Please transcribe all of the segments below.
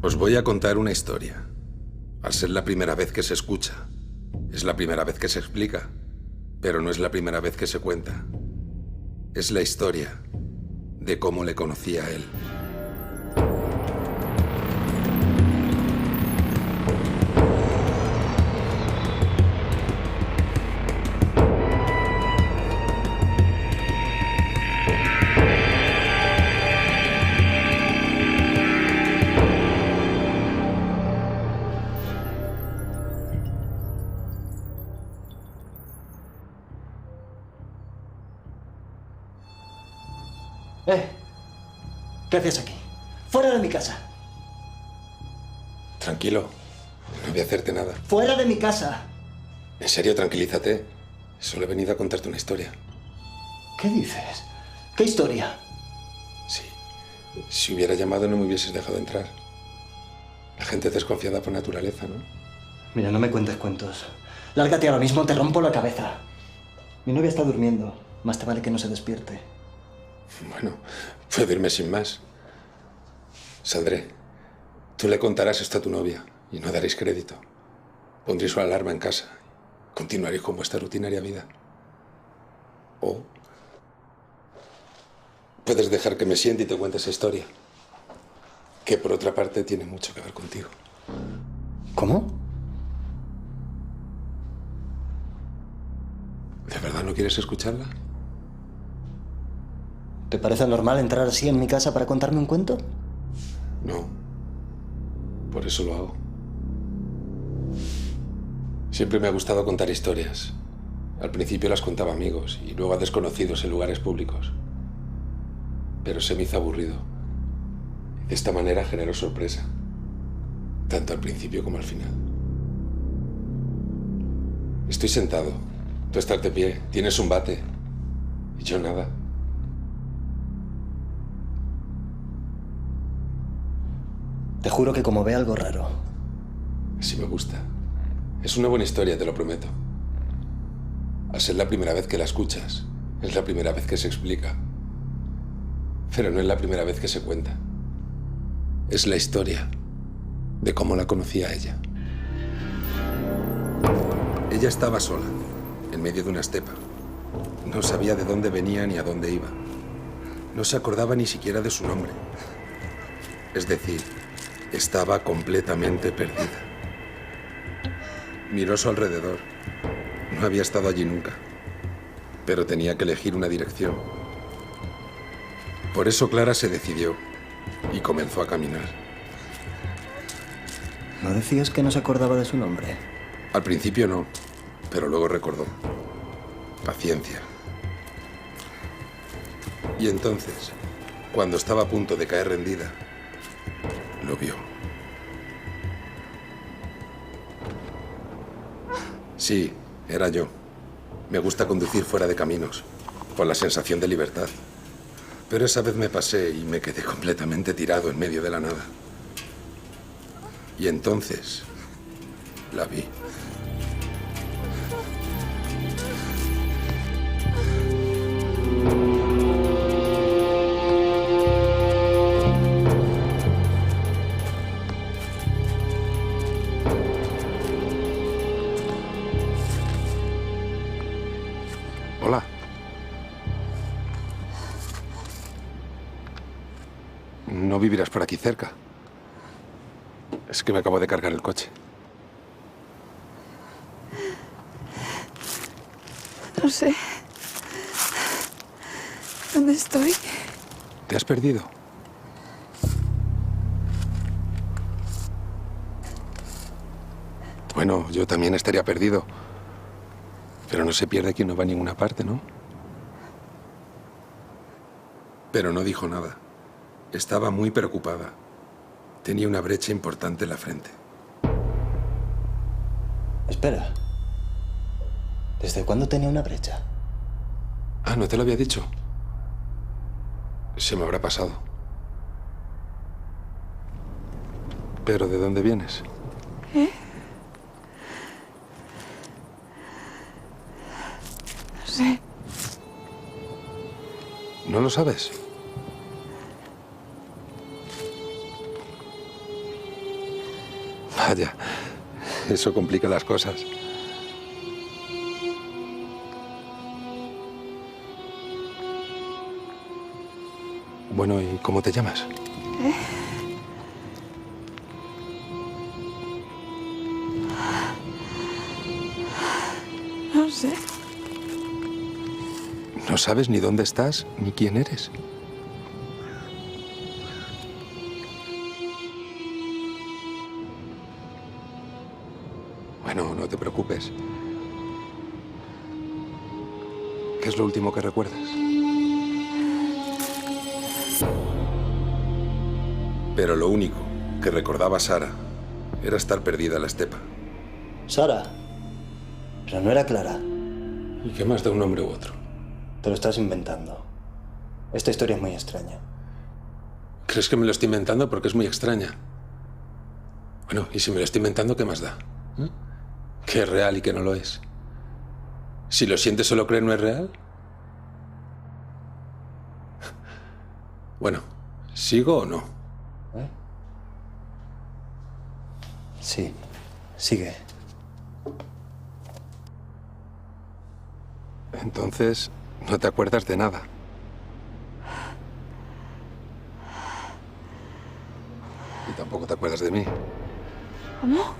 Os voy a contar una historia. Al ser la primera vez que se escucha, es la primera vez que se explica, pero no es la primera vez que se cuenta. Es la historia de cómo le conocí a él. ¿Qué haces aquí? ¡Fuera de mi casa! Tranquilo, no voy a hacerte nada. ¡Fuera de mi casa! En serio, tranquilízate. Solo he venido a contarte una historia. ¿Qué dices? ¿Qué historia? Sí. Si hubiera llamado no me hubieses dejado entrar. La gente es desconfiada por naturaleza, ¿no? Mira, no me cuentes cuentos. Lárgate ahora mismo, te rompo la cabeza. Mi novia está durmiendo. Más te vale que no se despierte. Bueno, puedo irme sin más. Saldré. Tú le contarás esto a tu novia y no daréis crédito. Pondréis una alarma en casa. Continuaréis con vuestra rutinaria vida. O puedes dejar que me siente y te cuente esa historia, que por otra parte tiene mucho que ver contigo. ¿Cómo? ¿De verdad no quieres escucharla? ¿Te parece normal entrar así en mi casa para contarme un cuento? No. Por eso lo hago. Siempre me ha gustado contar historias. Al principio las contaba a amigos y luego a desconocidos en lugares públicos. Pero se me hizo aburrido. De esta manera generó sorpresa. Tanto al principio como al final. Estoy sentado. Tú estás de pie. Tienes un bate. Y yo nada. Te juro que como ve algo raro. Así me gusta. Es una buena historia, te lo prometo. Al ser la primera vez que la escuchas, es la primera vez que se explica. Pero no es la primera vez que se cuenta. Es la historia de cómo la conocí a ella. Ella estaba sola, en medio de una estepa. No sabía de dónde venía ni a dónde iba. No se acordaba ni siquiera de su nombre. Es decir, estaba completamente perdida. Miró a su alrededor. No había estado allí nunca. Pero tenía que elegir una dirección. Por eso Clara se decidió y comenzó a caminar. ¿No decías que no se acordaba de su nombre? Al principio no, pero luego recordó. Paciencia. Y entonces, cuando estaba a punto de caer rendida, lo vio. Sí, era yo. Me gusta conducir fuera de caminos, por la sensación de libertad. Pero esa vez me pasé y me quedé completamente tirado en medio de la nada. Y entonces la vi. Hola. ¿No vivirás por aquí cerca? Es que me acabo de cargar el coche. No sé. ¿Dónde estoy? ¿Te has perdido? Bueno, yo también estaría perdido. Pero no se pierde quien no va a ninguna parte, ¿no? Pero no dijo nada. Estaba muy preocupada. Tenía una brecha importante en la frente. Espera. ¿Desde cuándo tenía una brecha? Ah, ¿no te lo había dicho? Se me habrá pasado. ¿Pero de dónde vienes? ¿Eh? No sé. ¿No lo sabes? Vaya, eso complica las cosas. Bueno, ¿y cómo te llamas? No sé. No sabes ni dónde estás ni quién eres. Bueno, no te preocupes. ¿Qué es lo último que recuerdas? Pero lo único que recordaba Sara era estar perdida en la estepa. Sara. Pero no era Clara. ¿Y qué más da un hombre u otro? Te lo estás inventando. Esta historia es muy extraña. ¿Crees que me lo estoy inventando porque es muy extraña? Bueno, y si me lo estoy inventando, ¿qué más da? ¿Eh? ¿Qué es real y qué no lo es? Si lo sientes o lo crees, ¿no es real? Bueno, ¿sigo o no? ¿Eh? Sí, sigue. Entonces, no te acuerdas de nada. Y tampoco te acuerdas de mí. ¿Cómo?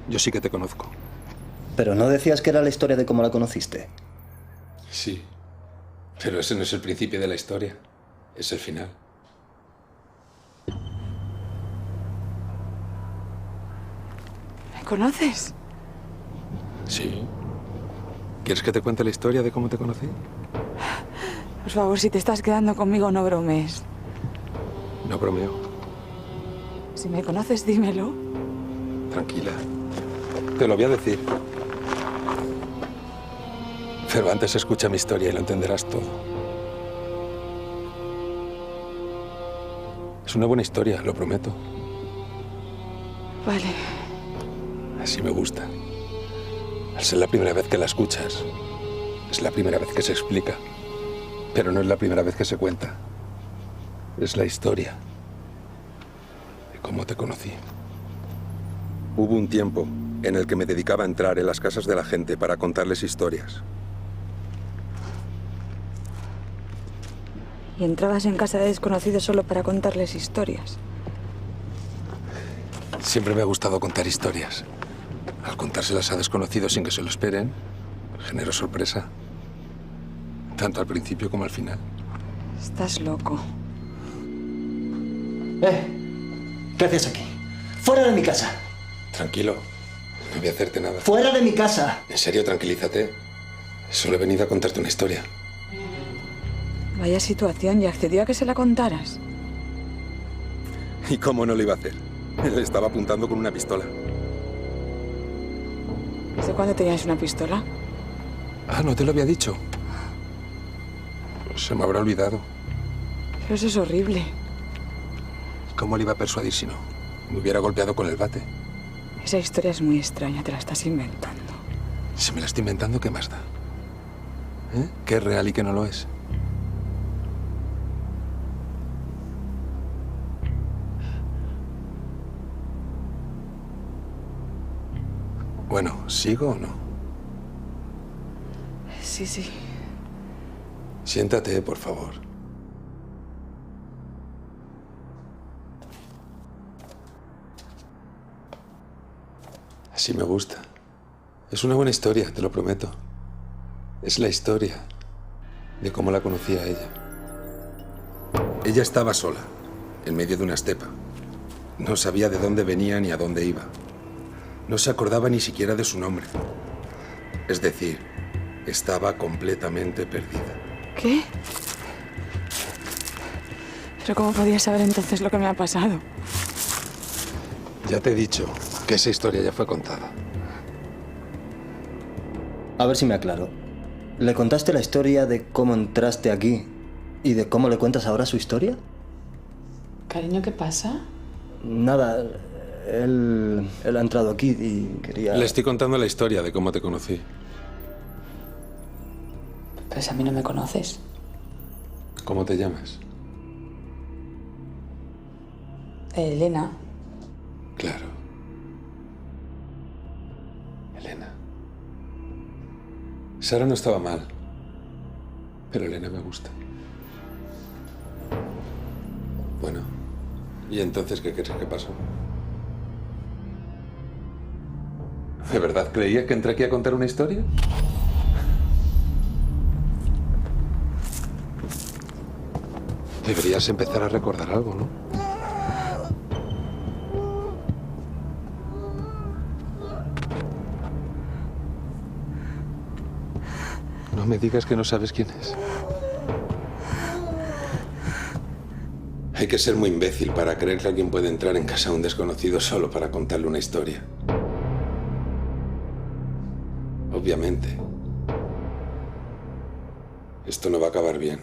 Yo sí que te conozco. Pero no decías que era la historia de cómo la conociste. Sí. Pero ese no es el principio de la historia. Es el final. ¿Me conoces? Sí. ¿Quieres que te cuente la historia de cómo te conocí? Por favor, si te estás quedando conmigo, no bromees. No bromeo. Si me conoces, dímelo. Tranquila. Te lo voy a decir. Pero antes escucha mi historia y lo entenderás todo. Es una buena historia, lo prometo. Vale. Así me gusta. Al ser la primera vez que la escuchas, es la primera vez que se explica. Pero no es la primera vez que se cuenta. Es la historia de cómo te conocí. Hubo un tiempo en el que me dedicaba a entrar en las casas de la gente para contarles historias. Y entrabas en casa de desconocidos solo para contarles historias. Siempre me ha gustado contar historias. Al contárselas a desconocidos sin que se lo esperen, genero sorpresa. Tanto al principio como al final. Estás loco. ¿Qué haces aquí? ¡Fuera de mi casa! Tranquilo, no voy a hacerte nada. ¡Fuera de mi casa! En serio, tranquilízate. Solo he venido a contarte una historia. Vaya situación, y accedió a que se la contaras. ¿Y cómo no lo iba a hacer? Él estaba apuntando con una pistola. ¿Desde cuándo teníais una pistola? Ah, ¿no te lo había dicho? Se me habrá olvidado. Pero eso es horrible. ¿Cómo le iba a persuadir si no? Me hubiera golpeado con el bate. Esa historia es muy extraña, te la estás inventando. Si me la estoy inventando, ¿qué más da? ¿Eh? ¿Qué es real y qué no lo es? Bueno, ¿sigo o no? Sí, sí. Siéntate, por favor. Así me gusta. Es una buena historia, te lo prometo. Es la historia de cómo la conocí a ella. Ella estaba sola, en medio de una estepa. No sabía de dónde venía ni a dónde iba. No se acordaba ni siquiera de su nombre. Es decir, estaba completamente perdida. ¿Qué? ¿Pero cómo podías saber entonces lo que me ha pasado? Ya te he dicho que esa historia ya fue contada. A ver si me aclaro. ¿Le contaste la historia de cómo entraste aquí y de cómo le cuentas ahora su historia? Cariño, ¿qué pasa? Nada, él ha entrado aquí y quería... Le estoy contando la historia de cómo te conocí. Pero si a mí no me conoces. ¿Cómo te llamas? Elena. Claro. Elena. Sara no estaba mal, pero Elena me gusta. Bueno, ¿y entonces qué crees que pasó? ¿De verdad creías que entré aquí a contar una historia? Deberías empezar a recordar algo, ¿no? No me digas que no sabes quién es. Hay que ser muy imbécil para creer que alguien puede entrar en casa de un desconocido solo para contarle una historia. Obviamente. Esto no va a acabar bien.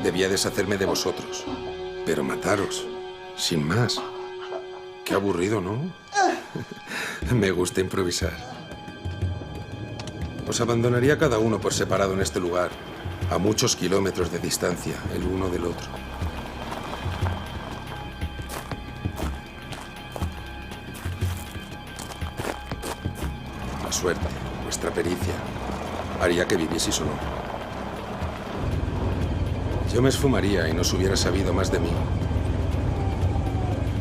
Debía deshacerme de vosotros, pero mataros, sin más. Qué aburrido, ¿no? Me gusta improvisar. Os abandonaría cada uno por separado en este lugar, a muchos kilómetros de distancia, el uno del otro. La suerte, vuestra pericia, haría que vivieseis o no. Yo me esfumaría y no se hubiera sabido más de mí.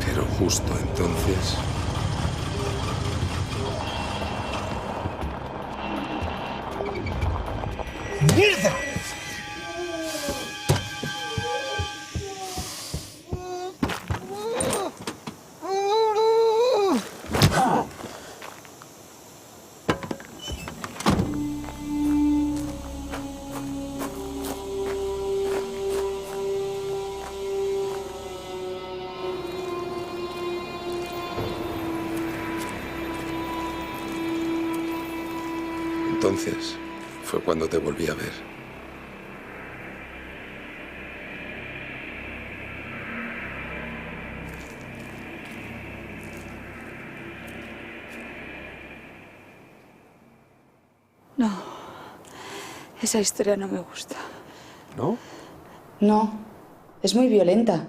Pero justo entonces... ¡Mierda! Entonces fue cuando te volví a ver. No, esa historia no me gusta. ¿No? No, es muy violenta.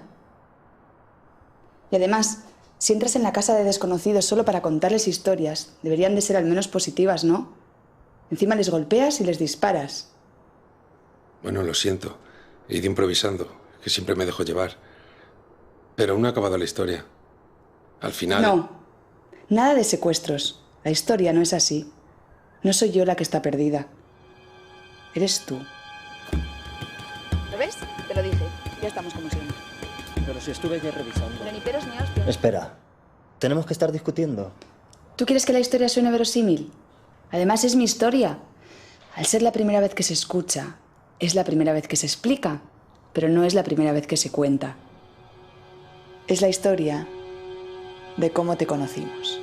Y además, si entras en la casa de desconocidos solo para contarles historias, deberían de ser al menos positivas, ¿no? Encima les golpeas y les disparas. Bueno, lo siento. He ido improvisando, que siempre me dejo llevar. Pero aún no ha acabado la historia. Al final... No, nada de secuestros. La historia no es así. No soy yo la que está perdida. Eres tú. ¿Lo ves? Te lo dije. Ya estamos como siempre. Pero si estuve ya revisando. Pero ni peros ni hostias. Espera. ¿Tenemos que estar discutiendo? ¿Tú quieres que la historia suene verosímil? Además, es mi historia. Al ser la primera vez que se escucha, es la primera vez que se explica, pero no es la primera vez que se cuenta. Es la historia de cómo te conocimos.